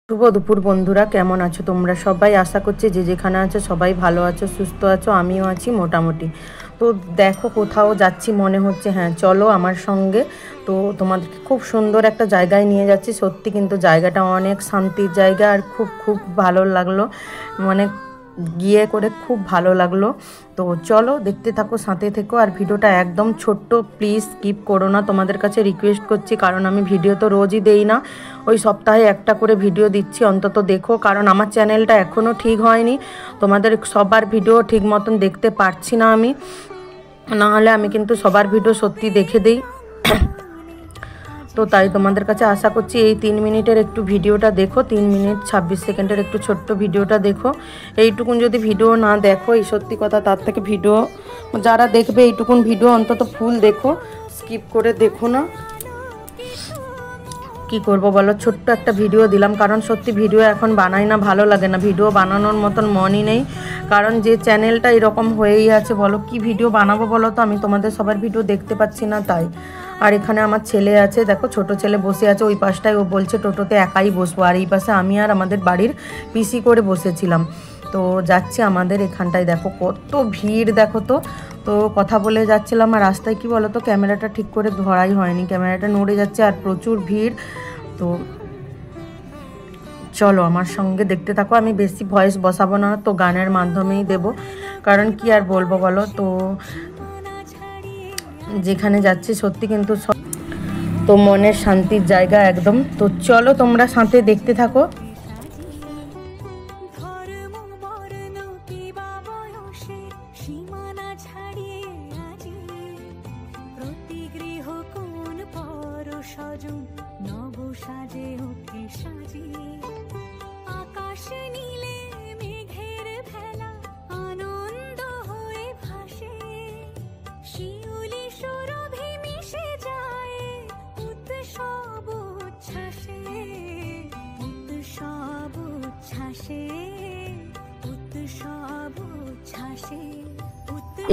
শুভ দুপুর বন্ধুরা, কেমন আছো তোমরা সবাই? আশা করছি যে যেখানে আছো সবাই ভালো আছো, সুস্থ আছো। আমিও আছি মোটামুটি। তো দেখো, কোথাও যাচ্ছি মনে হচ্ছে, হ্যাঁ চলো আমার সঙ্গে। তো তোমাদেরকে খুব সুন্দর একটা জায়গায় নিয়ে যাচ্ছি। সত্যি কিন্তু জায়গাটা অনেক শান্তির জায়গা, আর খুব খুব ভালো লাগলো, মানে গিয়ে করে খুব ভালো লাগলো। তো চলো দেখতে থাকো, সাথে থেকো। আর ভিডিওটা একদম ছোট্ট, প্লিজ স্কিপ করো না, তোমাদের কাছে রিকোয়েস্ট করছি। কারণ আমি ভিডিও তো রোজই দেই না, ওই সপ্তাহে একটা করে ভিডিও দিচ্ছি। অন্তত দেখো, কারণ আমার চ্যানেলটা এখনও ঠিক হয়নি, তোমাদের সবার ভিডিও ঠিক মতন দেখতে পারছি না আমি। নাহলে আমি কিন্তু সবার ভিডিও সত্যি দেখে দিই। তো তাই তোমাদের কাছে আশা করছি এই 3 মিনিটের একটু ভিডিওটা দেখো, 3 মিনিট 26 সেকেন্ডের একটু ছোট্ট ভিডিওটা দেখো। এইটুকুন যদি ভিডিও না দেখো, এই সত্যি কথা, তার থেকে ভিডিও যারা দেখবে এইটুকুন ভিডিও অন্তত ফুল দেখো, স্কিপ করে দেখো না। কি করব বলো, ছোট্ট একটা ভিডিও দিলাম, কারণ সত্যি ভিডিও এখন বানাই না, ভালো লাগে না, ভিডিও বানানোর মতন মনই নেই। কারণ যে চ্যানেলটা এরকম হয়েই আছে, বলো কি ভিডিও বানাবো বলো তো, আমি তোমাদের সবার ভিডিও দেখতে পাচ্ছি না তাই। আর এখানে আমার ছেলে আছে, দেখো ছোট ছেলে বসে আছে ওই পাশটায়, ও বলছে টোটোতে একাই বসবো। আর এই পাশে আমি আর আমাদের বাড়ির পিসি করে বসেছিলাম। তো যাচ্ছি আমাদের এখানটায়, দেখো কত ভিড়, দেখো তো। তো কথা বলে যাচ্ছিলাম, আর রাস্তায় কি বলো তো, ক্যামেরাটা ঠিক করে ধরাই হয়নি, ক্যামেরাটা নড়ে যাচ্ছে, আর প্রচুর ভিড়। তো চলো আমার সঙ্গে দেখতে থাকো। আমি বেশি ভয়েস বসাবো না, তো গানের মাধ্যমেই দেব, কারণ কি আর বলবো বলো। তো যেখানে যাচ্ছি সত্যি কিন্তু তো মনের শান্তির জায়গা একদম। তো চলো তোমরা সাথে দেখতে থাকো।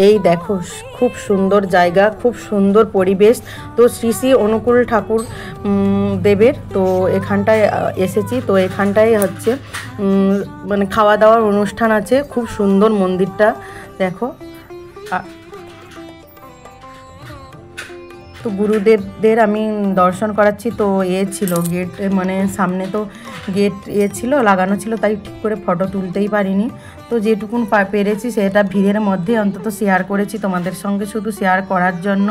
এই দেখো খুব সুন্দর জায়গা, খুব সুন্দর পরিবেশ। তো শ্রী শ্রী অনুকূল ঠাকুর দেবের তো এখানটায় এসেছি। তো এখানটায় হচ্ছে মানে খাওয়া দাওয়ার অনুষ্ঠান আছে, খুব সুন্দর মন্দিরটা দেখো। তো গুরুদেবদের আমি দর্শন করাচ্ছি। তো ছিল গেট, মানে সামনে তো গেট ছিল, লাগানো ছিল, তাই ঠিক করে ফটো তুলতেই পারিনি। তো যেটুকুন পেরেছি সেটা ভিড়ের মধ্যে অন্তত শেয়ার করেছি তোমাদের সঙ্গে, শুধু শেয়ার করার জন্য।